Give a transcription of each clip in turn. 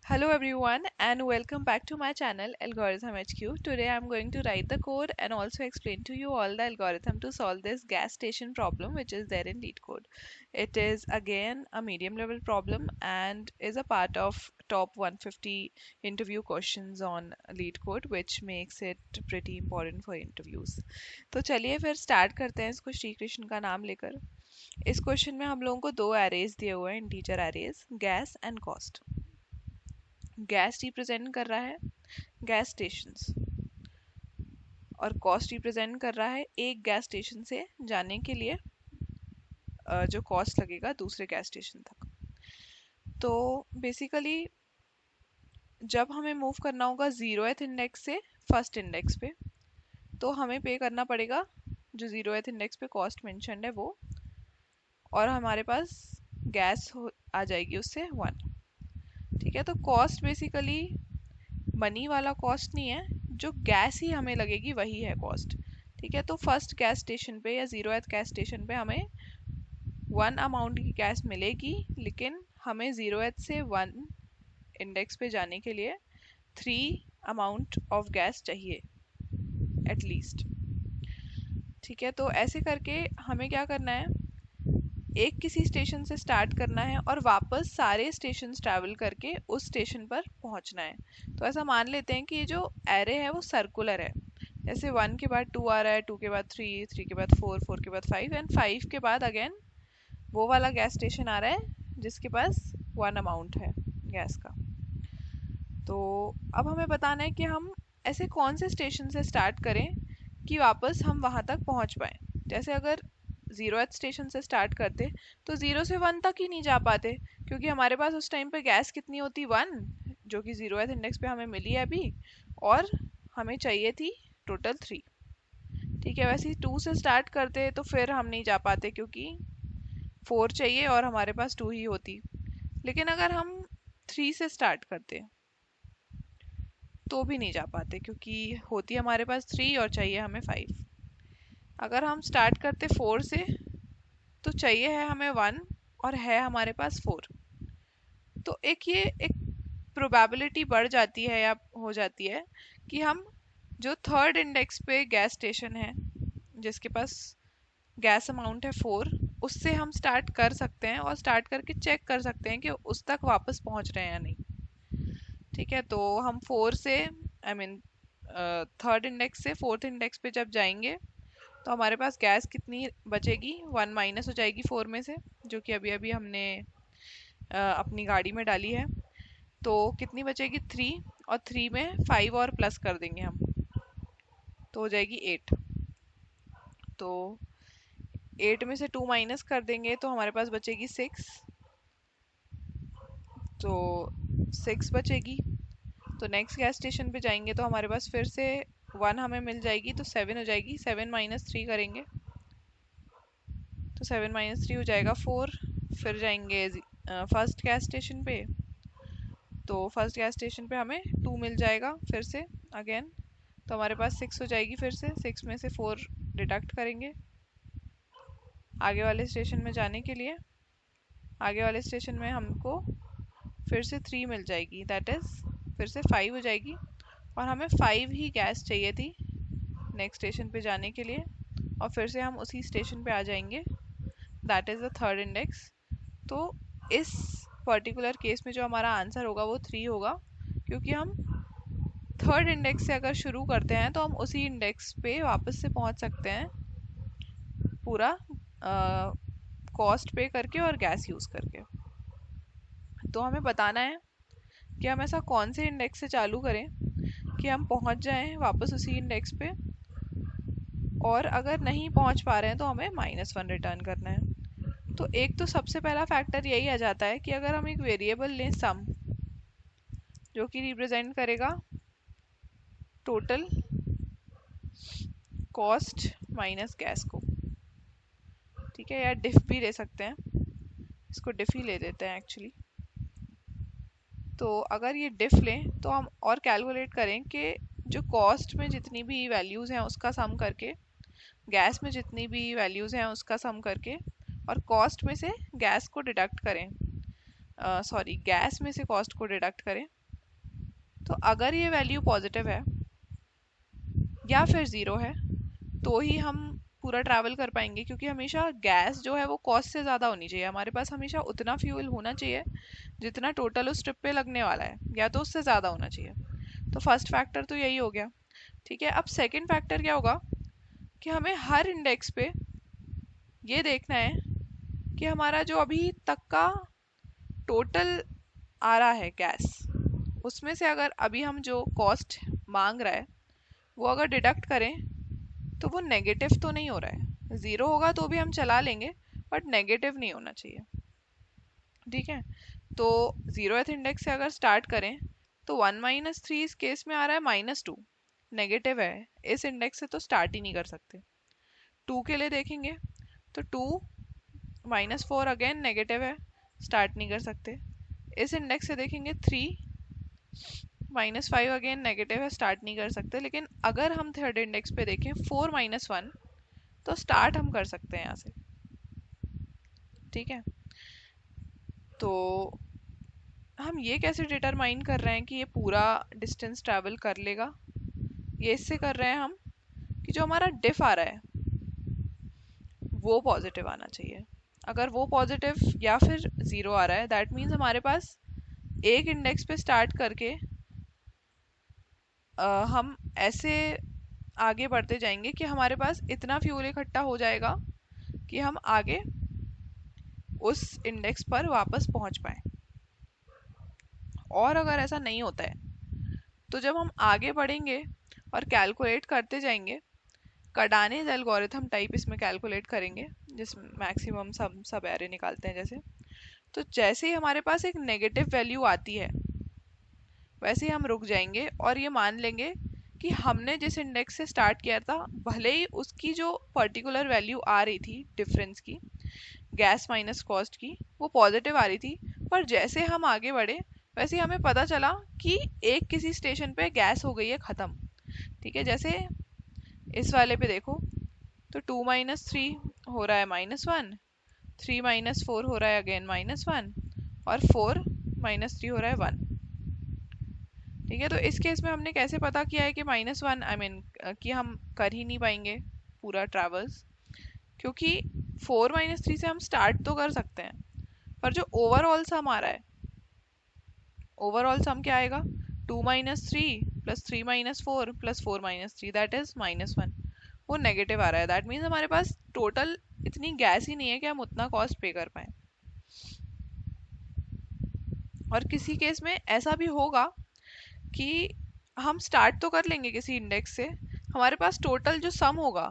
Hello everyone and welcome back to my channel Algorithm HQ. Today I'm going to write the code and also explain to you all the algorithm to solve this gas station problem which is there in LeetCode. It is again a medium level problem and is a part of top 150 interview questions on LeetCode which makes it pretty important for interviews. तो चलिए फिर start करते हैं इसको श्री कृष्ण का नाम लेकर. इस क्वेश्चन में हम लोगों को दो एरेज दिए हुए हैं integer arrays gas and cost. Gas represent कर रहा है गैस स्टेशंस और कॉस्ट रिप्रेजेंट कर रहा है एक गैस स्टेशन से जाने के लिए जो कॉस्ट लगेगा दूसरे गैस स्टेशन तक. तो बेसिकली जब हमें मूव करना होगा 0th इंडेक्स से फर्स्ट इंडेक्स पे तो हमें पे करना पड़ेगा जो 0th इंडेक्स पे कॉस्ट मेंशन्ड है वो, और हमारे पास गैस आ जाएगी उससे 1. ठीक है, तो कॉस्ट बेसिकली मनी वाला कॉस्ट नहीं है, जो गैस ही हमें लगेगी वही है कॉस्ट. ठीक है, तो फर्स्ट गैस स्टेशन पे या 0th गैस स्टेशन पे हमें 1 अमाउंट की गैस मिलेगी, लेकिन हमें 0th से 1 इंडेक्स पे जाने के लिए 3 अमाउंट ऑफ गैस चाहिए एटलीस्ट. ठीक है, तो ऐसे करके हमें क्या करना है, एक किसी स्टेशन से स्टार्ट करना है और वापस सारे स्टेशन ट्रैवल करके उस स्टेशन पर पहुंचना है. तो ऐसा मान लेते हैं कि ये जो एरे है वो सर्कुलर है. जैसे 1 के बाद 2 आ रहा है, 2 के बाद 3, 3 के बाद 4, 4 के बाद 5 एंड 5 के बाद अगेन वो वाला गैस स्टेशन आ रहा है जिसके पास 1 अमाउंट है गैस का. तो अब हमें बताना है कि हम ऐसे कौन से स्टेशन से स्टार्ट करें कि वापस हम वहां तक पहुंच पाए. जैसे अगर 0th स्टेशन से स्टार्ट करते तो 0 से 1 तक ही नहीं जा पाते, क्योंकि हमारे पास उस टाइम पे गैस कितनी होती 1, जो कि 0th इंडेक्स पे हमें मिली है अभी, और हमें चाहिए थी टोटल 3. ठीक है, वैसे ही 2 से स्टार्ट करते तो फिर हम नहीं जा पाते क्योंकि 4 चाहिए और हमारे पास 2 ही होती. लेकिन अगर हम 3 से स्टार्ट करते तो भी नहीं जा पाते क्योंकि होती हमारे पास 3 और चाहिए हमें 5. अगर हम स्टार्ट करते 4 से तो चाहिए है हमें 1 और है हमारे पास 4. तो ये एक प्रोबेबिलिटी बढ़ जाती है या हो जाती है कि हम जो थर्ड इंडेक्स पे गैस स्टेशन है जिसके पास गैस अमाउंट है 4, उससे हम स्टार्ट कर सकते हैं और स्टार्ट करके चेक कर सकते हैं कि उस तक वापस पहुंच रहे हैं या नहीं. ठीक है, तो हम 4 से थर्ड इंडेक्स से फोर्थ इंडेक्स पे जब जाएंगे तो हमारे पास गैस कितनी बचेगी, 1 माइनस हो जाएगी 4 में से, जो कि अभी अभी हमने अपनी गाड़ी में डाली है. तो कितनी बचेगी 3, और 3 में 5 और प्लस कर देंगे हम तो हो जाएगी 8. तो 8 में से 2 माइनस कर देंगे तो हमारे पास बचेगी 6. तो 6 बचेगी. तो नेक्स्ट गैस स्टेशन पे जाएंगे तो हमारे पास फिर से 1 हमें मिल जाएगी, तो 7 हो जाएगी. 7 माइनस 3 करेंगे तो 7 माइनस 3 हो जाएगा 4. फिर जाएंगे फर्स्ट गैस स्टेशन पे, तो फर्स्ट गैस स्टेशन पे हमें 2 मिल जाएगा फिर से अगेन. तो हमारे पास 6 हो जाएगी. फिर से 6 में से 4 डिडक्ट करेंगे आगे वाले स्टेशन में जाने के लिए. आगे वाले स्टेशन में हमको फिर से 3 मिल जाएगी, दैट इज़ फिर से 5 हो जाएगी. और हमें 5 ही गैस चाहिए थी नेक्स्ट स्टेशन पे जाने के लिए, और फिर से हम उसी स्टेशन पे आ जाएंगे, that is the third index. तो इस पर्टिकुलर केस में जो हमारा आंसर होगा वो 3 होगा, क्योंकि हम थर्ड इंडेक्स से अगर शुरू करते हैं तो हम उसी इंडेक्स पे वापस से पहुंच सकते हैं पूरा कॉस्ट पे करके और गैस यूज़ करके. तो हमें बताना है कि हम ऐसा कौन से इंडेक्स से चालू करें कि हम पहुंच जाएं वापस उसी इंडेक्स पे, और अगर नहीं पहुंच पा रहे हैं तो हमें -1 रिटर्न करना है. तो एक तो सबसे पहला फैक्टर यही आ जाता है कि अगर हम एक वेरिएबल लें सम, जो कि रिप्रेजेंट करेगा टोटल कॉस्ट माइनस गैस को. ठीक है, या डिफ भी ले सकते हैं, इसको डिफ ही ले देते हैं एक्चुअली. तो अगर ये डिफ लें तो हम और कैलकुलेट करें कि जो कॉस्ट में जितनी भी वैल्यूज़ हैं उसका सम करके, गैस में जितनी भी वैल्यूज़ हैं उसका सम करके, और कॉस्ट में से गैस को डिडक्ट करें, सॉरी गैस में से कॉस्ट को डिडक्ट करें, तो अगर ये वैल्यू पॉजिटिव है या फिर ज़ीरो है तो ही हम पूरा ट्रैवल कर पाएंगे, क्योंकि हमेशा गैस जो है वो कॉस्ट से ज़्यादा होनी चाहिए। हमारे पास हमेशा उतना फ्यूल होना चाहिए जितना टोटल उस ट्रिप पे लगने वाला है, या तो उससे ज़्यादा होना चाहिए। तो फर्स्ट फैक्टर तो यही हो गया। ठीक है, अब सेकंड फैक्टर क्या होगा कि हमें हर इंडेक्स पे ये देखना है कि हमारा जो अभी तक का टोटल आ रहा है गैस, उसमें से अगर अभी हम जो कॉस्ट मांग रहा है वो अगर डिडक्ट करें तो वो नेगेटिव तो नहीं हो रहा है। ज़ीरो होगा तो भी हम चला लेंगे, बट नेगेटिव नहीं होना चाहिए। ठीक है, तो जीरोथ इंडेक्स से अगर स्टार्ट करें तो 1 - 3 इस केस में आ रहा है -2, नेगेटिव है। इस इंडेक्स से तो स्टार्ट ही नहीं कर सकते। 2 के लिए देखेंगे तो 2 -4 अगेन नेगेटिव है, स्टार्ट नहीं कर सकते। इस इंडेक्स से देखेंगे 3 -5 अगेन नेगेटिव है, स्टार्ट नहीं कर सकते। लेकिन अगर हम थर्ड इंडेक्स पे देखें 4 - 1 तो स्टार्ट हम कर सकते हैं यहाँ से। ठीक है, तो हम ये कैसे डिटरमाइन कर रहे हैं कि ये पूरा डिस्टेंस ट्रैवल कर लेगा? ये इससे कर रहे हैं हम कि जो हमारा डिफ आ रहा है वो पॉजिटिव आना चाहिए। अगर वो पॉजिटिव या फिर ज़ीरो आ रहा है, दैट मीन्स हमारे पास एक इंडेक्स पे स्टार्ट करके हम ऐसे आगे बढ़ते जाएंगे कि हमारे पास इतना फ्यूल इकट्ठा हो जाएगा कि हम आगे उस इंडेक्स पर वापस पहुंच पाए। और अगर ऐसा नहीं होता है तो जब हम आगे बढ़ेंगे और कैलकुलेट करते जाएंगे, कार्डानेज एल्गोरिथम टाइप इसमें कैलकुलेट करेंगे, जिसमें मैक्सिमम सब एरे निकालते हैं जैसे। तो जैसे ही हमारे पास एक नेगेटिव वैल्यू आती है वैसे ही हम रुक जाएंगे और ये मान लेंगे कि हमने जिस इंडेक्स से स्टार्ट किया था, भले ही उसकी जो पर्टिकुलर वैल्यू आ रही थी डिफरेंस की, गैस माइनस कॉस्ट की, वो पॉजिटिव आ रही थी, पर जैसे हम आगे बढ़े वैसे ही हमें पता चला कि एक किसी स्टेशन पे गैस हो गई है ख़त्म। ठीक है, जैसे इस वाले पे देखो तो 2 - 3 हो रहा है -1, 3 - 4 हो रहा है अगेन -1, और 4 - 3 हो रहा है 1। ठीक है, तो इस केस में हमने कैसे पता किया है कि -1 आई मीन कि हम कर ही नहीं पाएंगे पूरा ट्रैवल्स? क्योंकि 4 - 3 से हम स्टार्ट तो कर सकते हैं, पर जो ओवरऑल सम आ रहा है, ओवरऑल सम क्या आएगा? 2 - 3 + 3 - 4 + 4 - 3 दैट इज -1। वो नेगेटिव आ रहा है, दैट मीन्स हमारे पास टोटल इतनी गैस ही नहीं है कि हम उतना कॉस्ट पे कर पाए। और किसी केस में ऐसा भी होगा कि हम स्टार्ट तो कर लेंगे किसी इंडेक्स से, हमारे पास टोटल जो सम होगा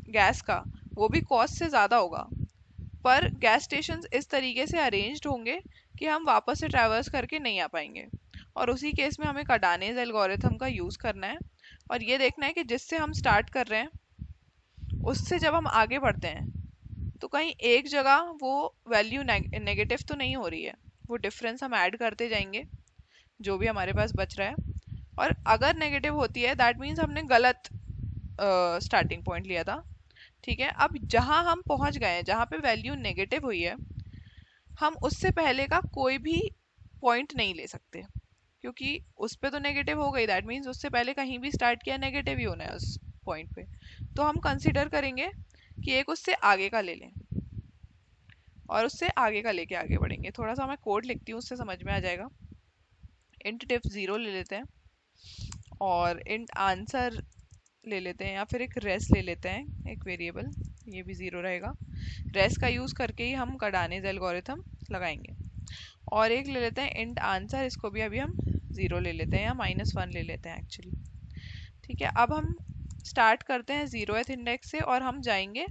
गैस का वो भी कॉस्ट से ज़्यादा होगा, पर गैस स्टेशन इस तरीके से अरेंज्ड होंगे कि हम वापस से ट्रैवर्स करके नहीं आ पाएंगे। और उसी केस में हमें कार्डानेज एल्गोरिथम का यूज़ करना है और ये देखना है कि जिससे हम स्टार्ट कर रहे हैं उससे जब हम आगे बढ़ते हैं तो कहीं एक जगह वो वैल्यू नेगेटिव तो नहीं हो रही है। वो डिफरेंस हम ऐड करते जाएंगे जो भी हमारे पास बच रहा है, और अगर नेगेटिव होती है दैट मीन्स हमने गलत स्टार्टिंग पॉइंट लिया था। ठीक है, अब जहां हम पहुंच गए हैं जहां पे वैल्यू नेगेटिव हुई है, हम उससे पहले का कोई भी पॉइंट नहीं ले सकते, क्योंकि उस पे तो नेगेटिव हो गई, दैट मीन्स उससे पहले कहीं भी स्टार्ट किया नेगेटिव ही होना है उस पॉइंट पे। तो हम कंसिडर करेंगे कि एक उससे आगे का ले लें और उससे आगे का लेके आगे बढ़ेंगे। थोड़ा सा मैं कोड लिखती हूँ, उससे समझ में आ जाएगा। इंट डिफ 0 ले लेते हैं और इंट आंसर ले लेते हैं, या फिर एक रेस ले लेते हैं, एक वेरिएबल, ये भी 0 रहेगा। रेस का यूज़ करके ही हम कार्डानेज एल्गोरिथम लगाएंगे। और एक ले लेते हैं इंट आंसर, इसको भी अभी हम 0 ले लेते हैं या -1 ले लेते हैं एक्चुअली। ठीक है, अब हम स्टार्ट करते हैं 0th इंडेक्स से और हम जाएंगे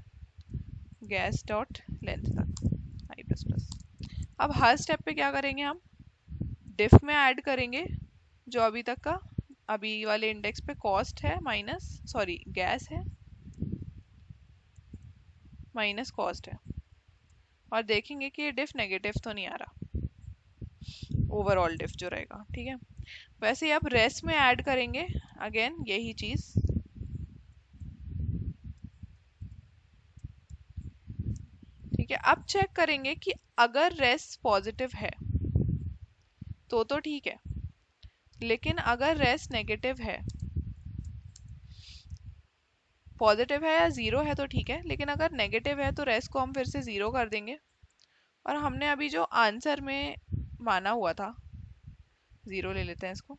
गैस डॉट लेंथ तक i++। अब हर स्टेप पे क्या करेंगे, हम डिफ में ऐड करेंगे जो अभी तक का, अभी वाले इंडेक्स पे कॉस्ट है माइनस, सॉरी गैस है माइनस कॉस्ट है, और देखेंगे कि ये डिफ नेगेटिव तो नहीं आ रहा, ओवरऑल डिफ जो रहेगा। ठीक है, वैसे ही अब रेस में ऐड करेंगे अगेन यही चीज। ठीक है, अब चेक करेंगे कि अगर रेस पॉजिटिव है तो ठीक है, लेकिन अगर रेस नेगेटिव है, पॉजिटिव है या जीरो है तो ठीक है, लेकिन अगर नेगेटिव है तो रेस को हम फिर से जीरो कर देंगे। और हमने अभी जो आंसर में माना हुआ था, जीरो ले लेते हैं इसको,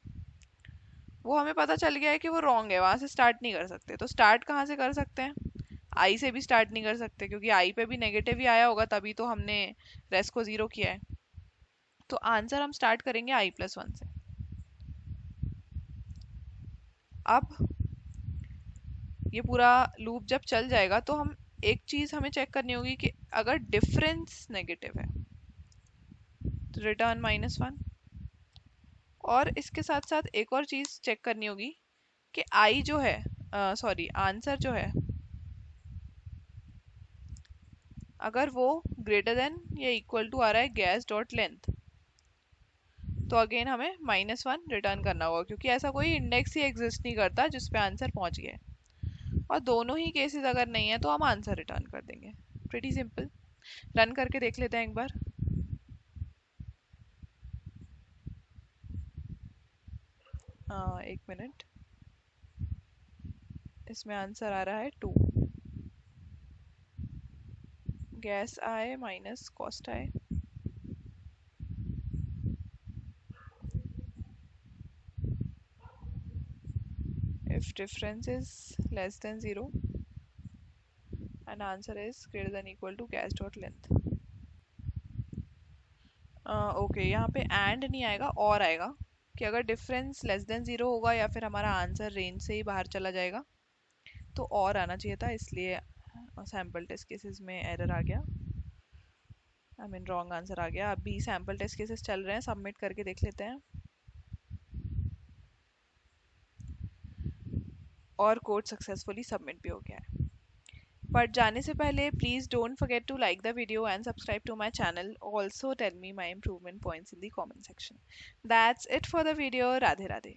वो हमें पता चल गया है कि वो रॉन्ग है, वहां से स्टार्ट नहीं कर सकते। तो स्टार्ट कहाँ से कर सकते हैं? आई से भी स्टार्ट नहीं कर सकते, क्योंकि आई पे भी नेगेटिव ही आया होगा, तभी तो हमने रेस को जीरो किया है। तो आंसर हम स्टार्ट करेंगे i+1 से। अब ये पूरा लूप जब चल जाएगा तो हम एक चीज हमें चेक करनी होगी कि अगर डिफरेंस नेगेटिव है तो रिटर्न -1। और इसके साथ साथ एक और चीज चेक करनी होगी कि आई जो है, सॉरी आंसर जो है, अगर वो ग्रेटर देन या इक्वल टू आ रहा है गैस डॉट लेंथ, तो अगेन हमें -1 रिटर्न करना होगा, क्योंकि ऐसा कोई इंडेक्स ही एग्जिस्ट नहीं करता जिस पे आंसर पहुंच गया है। और दोनों ही केसेस अगर नहीं है तो हम आंसर रिटर्न कर देंगे। Pretty simple. रन करके देख लेते हैं एक बार। एक मिनट, इसमें आंसर आ रहा है 2। गैस आए माइनस कॉस्ट आए। If difference is less than 0 and answer is greater than equal to gas dot length। Okay, यहाँ पे एंड नहीं आएगा और आएगा कि अगर डिफरेंस लेस देन 0 होगा या फिर हमारा आंसर रेंज से ही बाहर चला जाएगा तो और आना चाहिए था, इसलिए सैम्पल टेस्ट केसेस में एरर आ गया, आई मीन रॉन्ग आंसर आ गया। अभी सैम्पल टेस्ट केसेस चल रहे हैं, सबमिट करके देख लेते हैं। और कोड सक्सेसफुली सबमिट भी हो गया है। बट जाने से पहले please don't forget to like the video and subscribe to my channel. Also tell me my improvement points in the comment section. That's it for the video. Radhe Radhe.